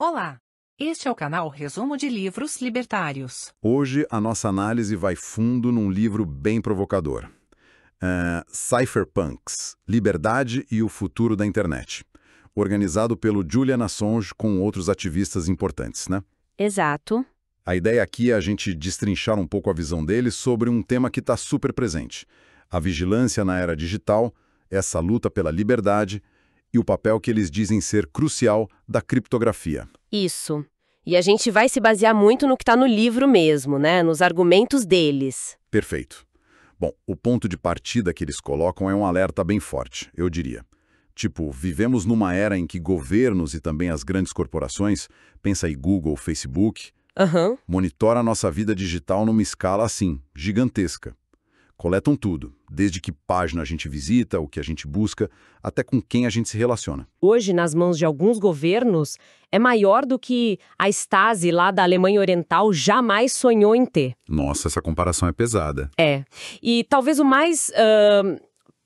Olá! Este é o canal Resumo de Livros Libertários. Hoje a nossa análise vai fundo num livro bem provocador. Cypherpunks, Liberdade e o Futuro da Internet. Organizado pelo Julian Assange com outros ativistas importantes, né? Exato. A ideia aqui é a gente destrinchar um pouco a visão deles sobre um tema que está super presente. A vigilância na era digital, essa luta pela liberdade e o papel que eles dizem ser crucial da criptografia. Isso. E a gente vai se basear muito no que está no livro mesmo, né? Nos argumentos deles. Perfeito. Bom, o ponto de partida que eles colocam é um alerta bem forte, eu diria. Tipo, vivemos numa era em que governos e também as grandes corporações, pensa aí Google, Facebook, monitoram a nossa vida digital numa escala assim, gigantesca. Coletam tudo, desde que página a gente visita, o que a gente busca, até com quem a gente se relaciona. Hoje, nas mãos de alguns governos, é maior do que a Stasi lá da Alemanha Oriental jamais sonhou em ter. Nossa, essa comparação é pesada. É. E talvez o mais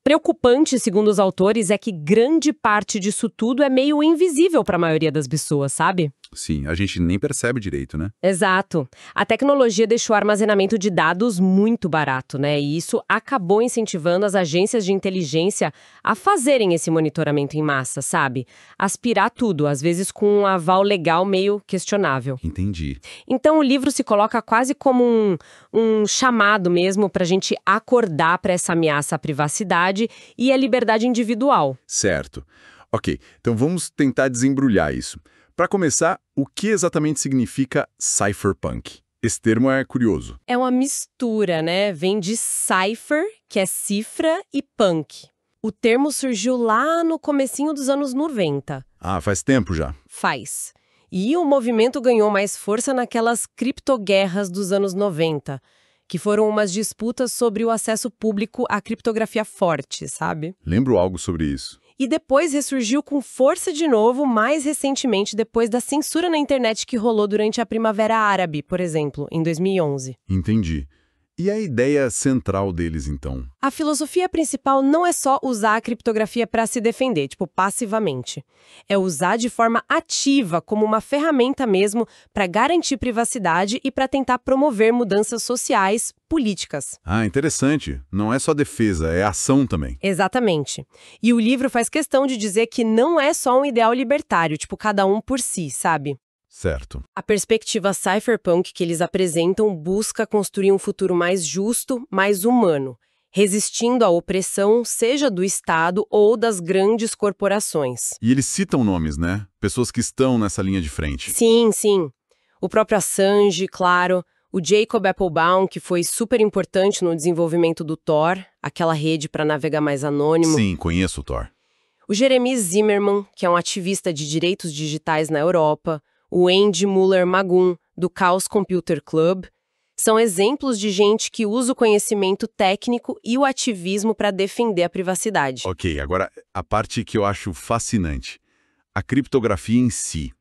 preocupante, segundo os autores, é que grande parte disso tudo é meio invisível para a maioria das pessoas, sabe? Sim, a gente nem percebe direito, né? Exato. A tecnologia deixou o armazenamento de dados muito barato, né? E isso acabou incentivando as agências de inteligência a fazerem esse monitoramento em massa, sabe? Aspirar tudo, às vezes com um aval legal meio questionável. Entendi. Então o livro se coloca quase como um chamado mesmo para a gente acordar para essa ameaça à privacidade e à liberdade individual. Certo. Ok, então vamos tentar desembrulhar isso. Para começar, o que exatamente significa cypherpunk? Esse termo é curioso. É uma mistura, né? Vem de cipher, que é cifra, e punk. O termo surgiu lá no comecinho dos anos 90. Ah, faz tempo já. Faz. E o movimento ganhou mais força naquelas criptoguerras dos anos 90, que foram umas disputas sobre o acesso público à criptografia forte, sabe? Lembro algo sobre isso. E depois ressurgiu com força de novo, mais recentemente, depois da censura na internet que rolou durante a Primavera Árabe, por exemplo, em 2011. Entendi. E a ideia central deles, então? A filosofia principal não é só usar a criptografia para se defender, tipo, passivamente. É usar de forma ativa, como uma ferramenta mesmo, para garantir privacidade e para tentar promover mudanças sociais, políticas. Ah, interessante. Não é só defesa, é ação também. Exatamente. E o livro faz questão de dizer que não é só um ideal libertário, tipo, cada um por si, sabe? Certo. A perspectiva cypherpunk que eles apresentam busca construir um futuro mais justo, mais humano, resistindo à opressão, seja do Estado ou das grandes corporações. E eles citam nomes, né? Pessoas que estão nessa linha de frente. Sim, sim. O próprio Assange, claro. O Jacob Appelbaum, que foi super importante no desenvolvimento do Tor, aquela rede para navegar mais anônimo. Sim, conheço o Tor. O Jeremy Zimmerman, que é um ativista de direitos digitais na Europa. O Andy Muller-Magum, do Chaos Computer Club, são exemplos de gente que usa o conhecimento técnico e o ativismo para defender a privacidade. Ok, agora a parte que eu acho fascinante. A criptografia em si.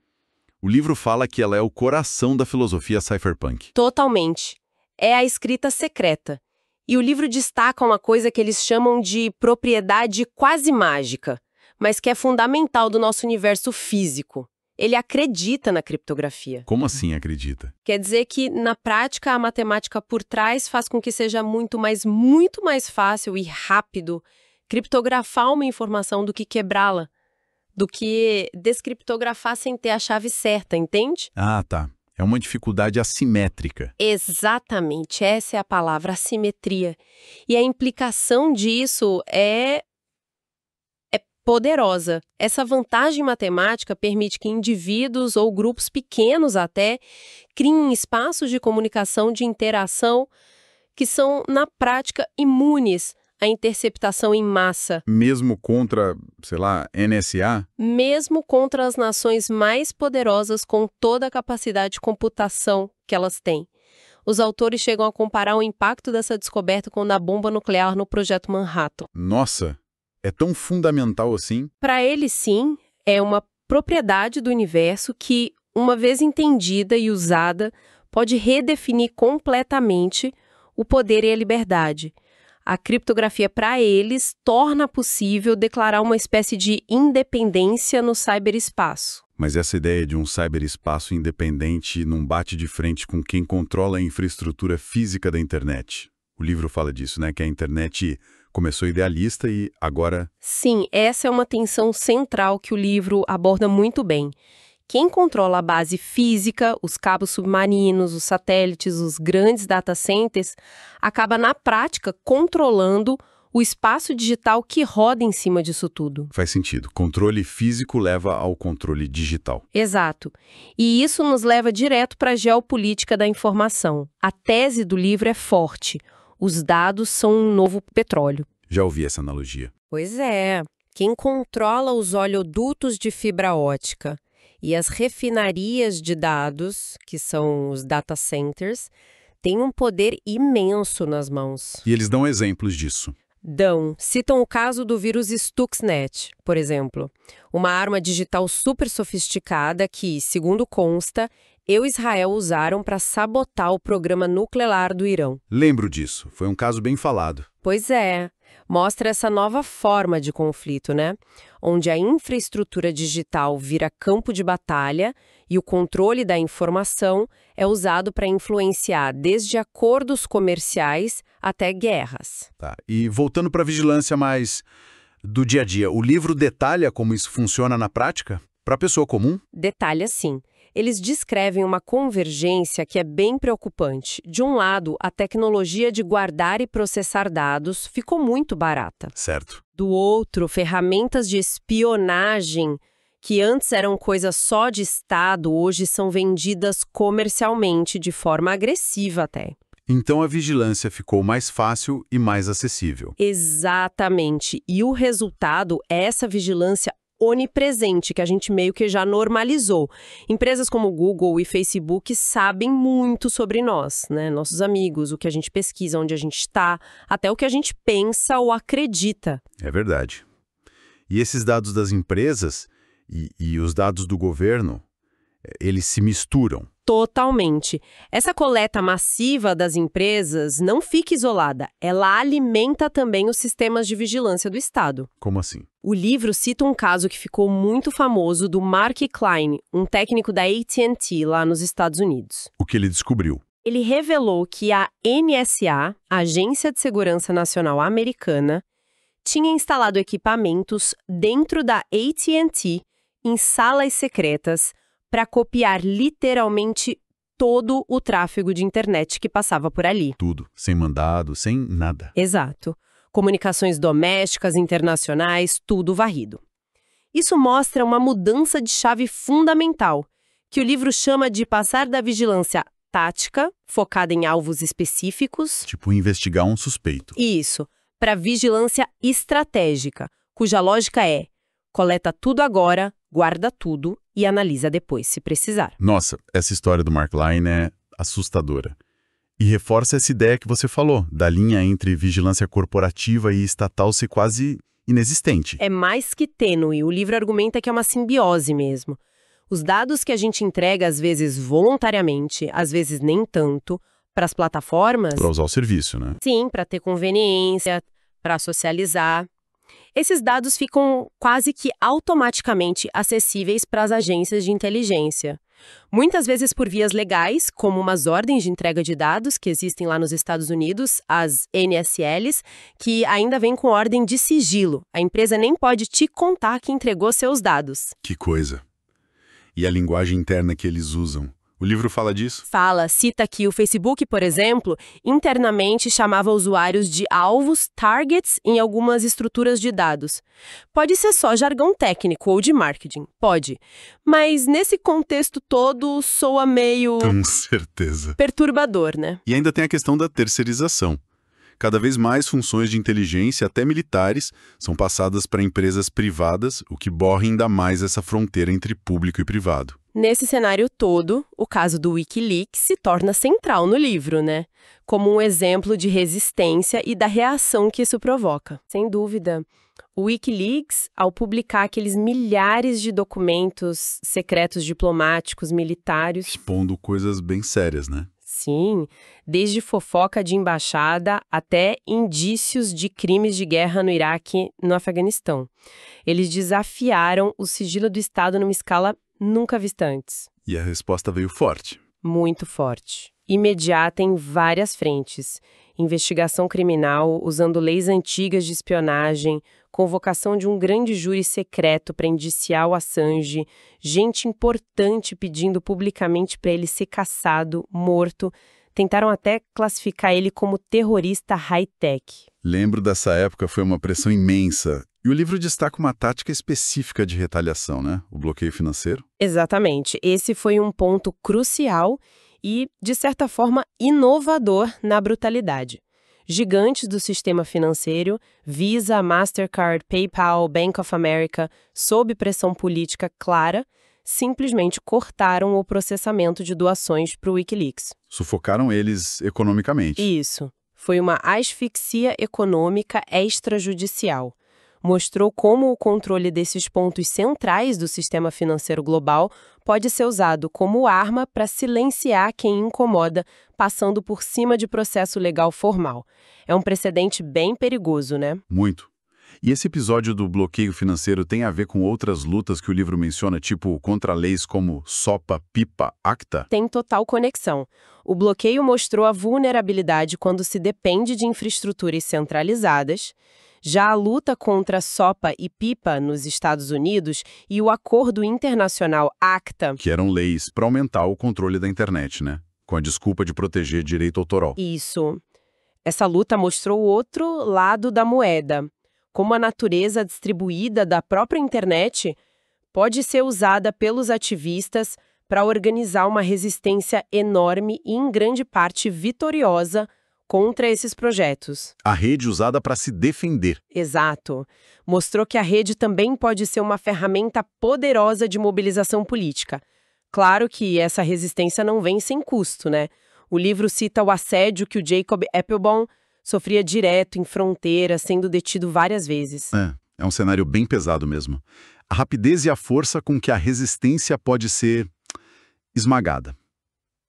O livro fala que ela é o coração da filosofia cypherpunk. Totalmente. É a escrita secreta. E o livro destaca uma coisa que eles chamam de propriedade quase mágica, mas que é fundamental do nosso universo físico. Ele acredita na criptografia. Como assim acredita? Quer dizer que, na prática, a matemática por trás faz com que seja muito mais fácil e rápido criptografar uma informação do que quebrá-la, do que descriptografar sem ter a chave certa, entende? Ah, tá. É uma dificuldade assimétrica. Exatamente, essa é a palavra, assimetria. E a implicação disso é poderosa. Essa vantagem matemática permite que indivíduos ou grupos pequenos até criem espaços de comunicação, de interação, que são, na prática, imunes à interceptação em massa. Mesmo contra, sei lá, NSA? Mesmo contra as nações mais poderosas com toda a capacidade de computação que elas têm. Os autores chegam a comparar o impacto dessa descoberta com o da bomba nuclear no Projeto Manhattan. Nossa! É tão fundamental assim? Para ele, sim, é uma propriedade do universo que, uma vez entendida e usada, pode redefinir completamente o poder e a liberdade. A criptografia, para eles, torna possível declarar uma espécie de independência no ciberespaço. Mas essa ideia de um cyberespaço independente não bate de frente com quem controla a infraestrutura física da internet. O livro fala disso, né? Que a internet começou idealista e agora... Sim, essa é uma tensão central que o livro aborda muito bem. Quem controla a base física, os cabos submarinos, os satélites, os grandes data centers, acaba na prática controlando o espaço digital que roda em cima disso tudo. Faz sentido. Controle físico leva ao controle digital. Exato. E isso nos leva direto para a geopolítica da informação. A tese do livro é forte. Os dados são um novo petróleo. Já ouvi essa analogia. Pois é. Quem controla os oleodutos de fibra ótica e as refinarias de dados, que são os data centers, tem um poder imenso nas mãos. E eles dão exemplos disso. Citam o caso do vírus Stuxnet, por exemplo. Uma arma digital super sofisticada que, segundo consta, e Israel usaram para sabotar o programa nuclear do Irão. Lembro disso. Foi um caso bem falado. Pois é. Mostra essa nova forma de conflito, né? Onde a infraestrutura digital vira campo de batalha e o controle da informação é usado para influenciar desde acordos comerciais até guerras. Tá. E voltando para a vigilância mais do dia a dia, o livro detalha como isso funciona na prática? Para a pessoa comum? Detalha sim. Eles descrevem uma convergência que é bem preocupante. De um lado, a tecnologia de guardar e processar dados ficou muito barata. Certo. Do outro, ferramentas de espionagem, que antes eram coisa só de Estado, hoje são vendidas comercialmente, de forma agressiva até. Então a vigilância ficou mais fácil e mais acessível. Exatamente. E o resultado é essa vigilância onipresente, que a gente meio que já normalizou. Empresas como Google e Facebook sabem muito sobre nós, né? Nossos amigos, o que a gente pesquisa, onde a gente está, até o que a gente pensa ou acredita. É verdade. E esses dados das empresas e os dados do governo, eles se misturam. Totalmente. Essa coleta massiva das empresas não fica isolada. Ela alimenta também os sistemas de vigilância do Estado. Como assim? O livro cita um caso que ficou muito famoso do Mark Klein, um técnico da AT&T lá nos Estados Unidos. O que ele descobriu? Ele revelou que a NSA, a Agência de Segurança Nacional Americana, tinha instalado equipamentos dentro da AT&T em salas secretas para copiar literalmente todo o tráfego de internet que passava por ali. Tudo. Sem mandado, sem nada. Exato. Comunicações domésticas, internacionais, tudo varrido. Isso mostra uma mudança de chave fundamental, que o livro chama de passar da vigilância tática, focada em alvos específicos. Tipo investigar um suspeito. Isso, para vigilância estratégica, cuja lógica é: coleta tudo agora, guarda tudo e analisa depois, se precisar. Nossa, essa história do Mark Klein é assustadora. E reforça essa ideia que você falou, da linha entre vigilância corporativa e estatal ser quase inexistente. É mais que tênue, o livro argumenta que é uma simbiose mesmo. Os dados que a gente entrega, às vezes voluntariamente, às vezes nem tanto, para as plataformas... Para usar o serviço, né? Sim, para ter conveniência, para socializar. Esses dados ficam quase que automaticamente acessíveis para as agências de inteligência. Muitas vezes por vias legais, como umas ordens de entrega de dados que existem lá nos Estados Unidos, as NSLs, que ainda vêm com ordem de sigilo. A empresa nem pode te contar que entregou seus dados. Que coisa. E a linguagem interna que eles usam? O livro fala disso? Cita que o Facebook, por exemplo, internamente chamava usuários de alvos, targets, em algumas estruturas de dados. Pode ser só jargão técnico ou de marketing, pode. Mas nesse contexto todo soa meio... Com certeza. Perturbador, né? E ainda tem a questão da terceirização. Cada vez mais funções de inteligência, até militares, são passadas para empresas privadas, o que borra ainda mais essa fronteira entre público e privado. Nesse cenário todo, o caso do Wikileaks se torna central no livro, né? Como um exemplo de resistência e da reação que isso provoca. Sem dúvida. O Wikileaks, ao publicar aqueles milhares de documentos secretos diplomáticos, militares... Expondo coisas bem sérias, né? Sim, desde fofoca de embaixada até indícios de crimes de guerra no Iraque e no Afeganistão. Eles desafiaram o sigilo do Estado numa escala nunca vista antes. E a resposta veio forte. Muito forte. Imediata em várias frentes. Investigação criminal, usando leis antigas de espionagem, convocação de um grande júri secreto para indiciar o Assange, gente importante pedindo publicamente para ele ser caçado, morto. Tentaram até classificar ele como terrorista high-tech. Lembro dessa época, foi uma pressão imensa. E o livro destaca uma tática específica de retaliação, né? O bloqueio financeiro. Exatamente. Esse foi um ponto crucial e, de certa forma, inovador na brutalidade. Gigantes do sistema financeiro, Visa, Mastercard, PayPal, Bank of America, sob pressão política clara, simplesmente cortaram o processamento de doações para o Wikileaks. Sufocaram eles economicamente. Isso. Foi uma asfixia econômica extrajudicial. Mostrou como o controle desses pontos centrais do sistema financeiro global pode ser usado como arma para silenciar quem incomoda, passando por cima de processo legal formal. É um precedente bem perigoso, né? Muito. E esse episódio do bloqueio financeiro tem a ver com outras lutas que o livro menciona, tipo contra leis como SOPA, PIPA, ACTA? Tem total conexão. O bloqueio mostrou a vulnerabilidade quando se depende de infraestruturas centralizadas. Já a luta contra SOPA e PIPA nos Estados Unidos e o acordo internacional ACTA... Que eram leis para aumentar o controle da internet, né? Com a desculpa de proteger direito autoral. Isso. Essa luta mostrou o outro lado da moeda. Como a natureza distribuída da própria internet pode ser usada pelos ativistas para organizar uma resistência enorme e, em grande parte, vitoriosa contra esses projetos. A rede usada para se defender. Exato. Mostrou que a rede também pode ser uma ferramenta poderosa de mobilização política. Claro que essa resistência não vem sem custo, né? O livro cita o assédio que o Jacob Appelbaum sofria direto em fronteira, sendo detido várias vezes. É um cenário bem pesado mesmo. A rapidez e a força com que a resistência pode ser esmagada.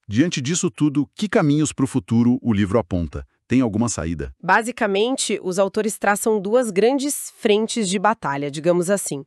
Diante disso tudo, que caminhos para o futuro o livro aponta? Tem alguma saída? Basicamente, os autores traçam duas grandes frentes de batalha, digamos assim,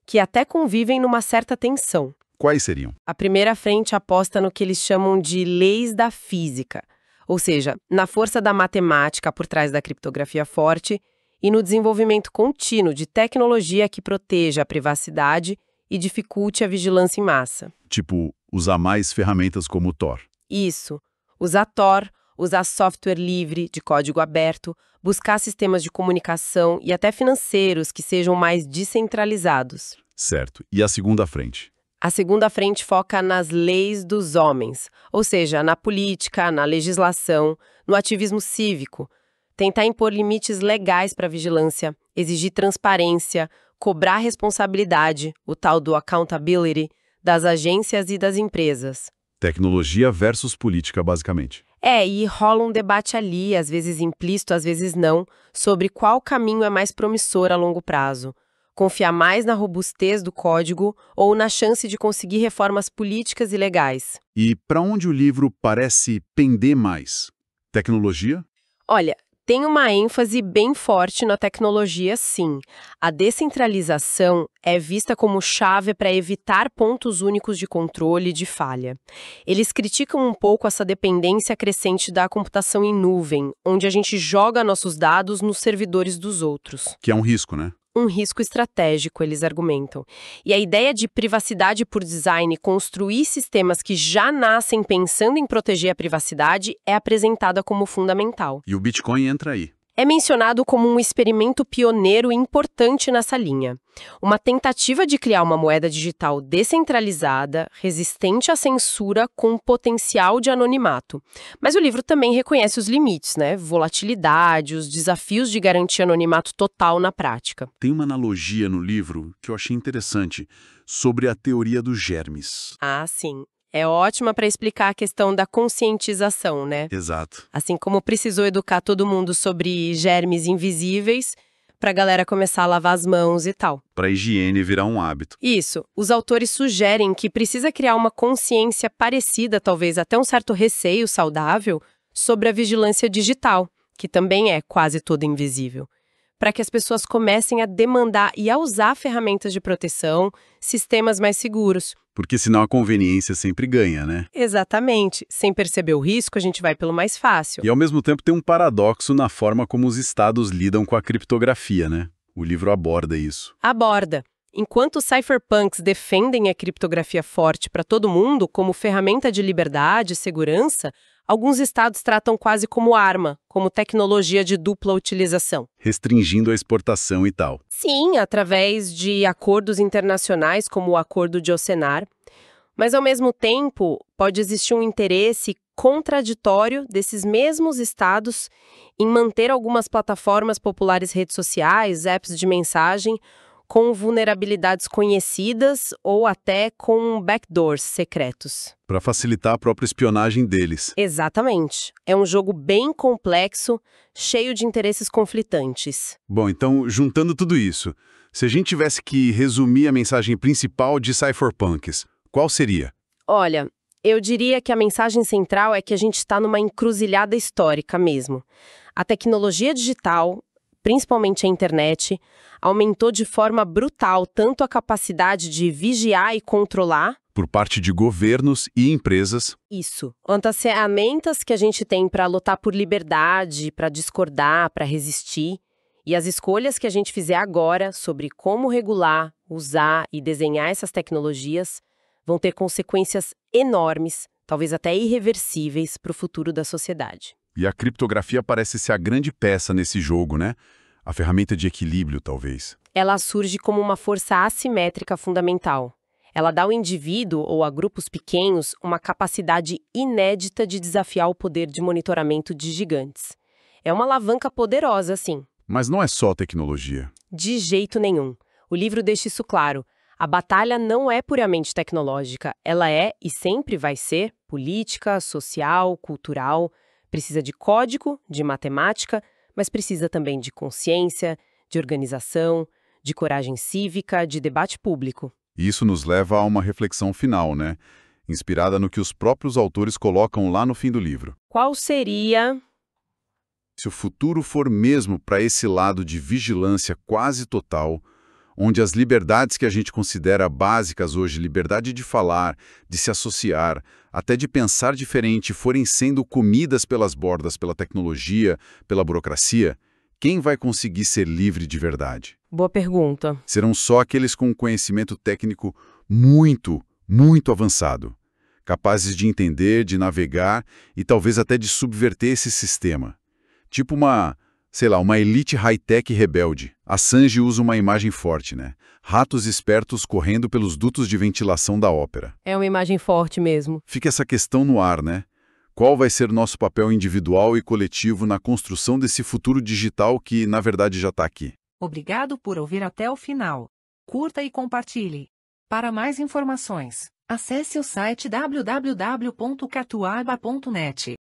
que até convivem numa certa tensão. Quais seriam? A primeira frente aposta no que eles chamam de leis da física, ou seja, na força da matemática por trás da criptografia forte e no desenvolvimento contínuo de tecnologia que proteja a privacidade e dificulte a vigilância em massa. Tipo, usar mais ferramentas como o Tor. Isso. Usar Tor, usar software livre, de código aberto, buscar sistemas de comunicação e até financeiros que sejam mais descentralizados. Certo. E a segunda frente? A segunda frente foca nas leis dos homens, ou seja, na política, na legislação, no ativismo cívico. Tentar impor limites legais para a vigilância, exigir transparência, cobrar responsabilidade, o tal do accountability, das agências e das empresas. Tecnologia versus política, basicamente. E rola um debate ali, às vezes implícito, às vezes não, sobre qual caminho é mais promissor a longo prazo. Confiar mais na robustez do código ou na chance de conseguir reformas políticas e legais. E para onde o livro parece pender mais? Tecnologia? Olha, tem uma ênfase bem forte na tecnologia, sim. A descentralização é vista como chave para evitar pontos únicos de controle e de falha. Eles criticam um pouco essa dependência crescente da computação em nuvem, onde a gente joga nossos dados nos servidores dos outros. Que é um risco, né? Um risco estratégico, eles argumentam. E a ideia de privacidade por design, construir sistemas que já nascem pensando em proteger a privacidade, é apresentada como fundamental. E o Bitcoin entra aí. É mencionado como um experimento pioneiro e importante nessa linha. Uma tentativa de criar uma moeda digital descentralizada, resistente à censura, com potencial de anonimato. Mas o livro também reconhece os limites, né? Volatilidade, os desafios de garantir anonimato total na prática. Tem uma analogia no livro que eu achei interessante sobre a teoria dos germes. Ah, sim. É ótima para explicar a questão da conscientização, né? Exato. Assim como precisou educar todo mundo sobre germes invisíveis, para a galera começar a lavar as mãos e tal. Para a higiene virar um hábito. Isso. Os autores sugerem que precisa criar uma consciência parecida, talvez até um certo receio saudável, sobre a vigilância digital, que também é quase toda invisível. para que as pessoas comecem a demandar e a usar ferramentas de proteção, sistemas mais seguros. Porque senão a conveniência sempre ganha, né? Exatamente. Sem perceber o risco, a gente vai pelo mais fácil. E ao mesmo tempo tem um paradoxo na forma como os estados lidam com a criptografia, né? O livro aborda isso. Aborda. Enquanto os cypherpunks defendem a criptografia forte para todo mundo como ferramenta de liberdade e segurança, alguns estados tratam quase como arma, como tecnologia de dupla utilização. Restringindo a exportação e tal. Sim, através de acordos internacionais como o Acordo de Ocenar, mas ao mesmo tempo pode existir um interesse contraditório desses mesmos estados em manter algumas plataformas populares, redes sociais, apps de mensagem, com vulnerabilidades conhecidas ou até com backdoors secretos. Para facilitar a própria espionagem deles. Exatamente. É um jogo bem complexo, cheio de interesses conflitantes. Bom, então, juntando tudo isso, se a gente tivesse que resumir a mensagem principal de Cypherpunks, qual seria? Olha, eu diria que a mensagem central é que a gente está numa encruzilhada histórica mesmo. A tecnologia digital, principalmente a internet, aumentou de forma brutal tanto a capacidade de vigiar e controlar, Por parte de governos e empresas. isso, quanto as ferramentas que a gente tem para lutar por liberdade, para discordar, para resistir, e as escolhas que a gente fizer agora sobre como regular, usar e desenhar essas tecnologias vão ter consequências enormes, talvez até irreversíveis, para o futuro da sociedade. E a criptografia parece ser a grande peça nesse jogo, né? A ferramenta de equilíbrio, talvez. Ela surge como uma força assimétrica fundamental. Ela dá ao indivíduo ou a grupos pequenos uma capacidade inédita de desafiar o poder de monitoramento de gigantes. É uma alavanca poderosa, sim. Mas não é só tecnologia. De jeito nenhum. O livro deixa isso claro. A batalha não é puramente tecnológica. Ela é, e sempre vai ser, política, social, cultural. Precisa de código, de matemática, mas precisa também de consciência, de organização, de coragem cívica, de debate público. E isso nos leva a uma reflexão final, né? Inspirada no que os próprios autores colocam lá no fim do livro. Qual seria... Se o futuro for mesmo para esse lado de vigilância quase total, onde as liberdades que a gente considera básicas hoje, liberdade de falar, de se associar, até de pensar diferente, forem sendo comidas pelas bordas pela tecnologia, pela burocracia, quem vai conseguir ser livre de verdade? Boa pergunta. Serão só aqueles com conhecimento técnico muito, muito avançado, capazes de entender, de navegar e talvez até de subverter esse sistema. Tipo uma elite high-tech rebelde. Assange usa uma imagem forte, né? Ratos espertos correndo pelos dutos de ventilação da ópera. É uma imagem forte mesmo. Fica essa questão no ar, né? Qual vai ser nosso papel individual e coletivo na construção desse futuro digital que, na verdade, já está aqui? Obrigado por ouvir até o final. Curta e compartilhe. Para mais informações, acesse o site www.catuaba.net.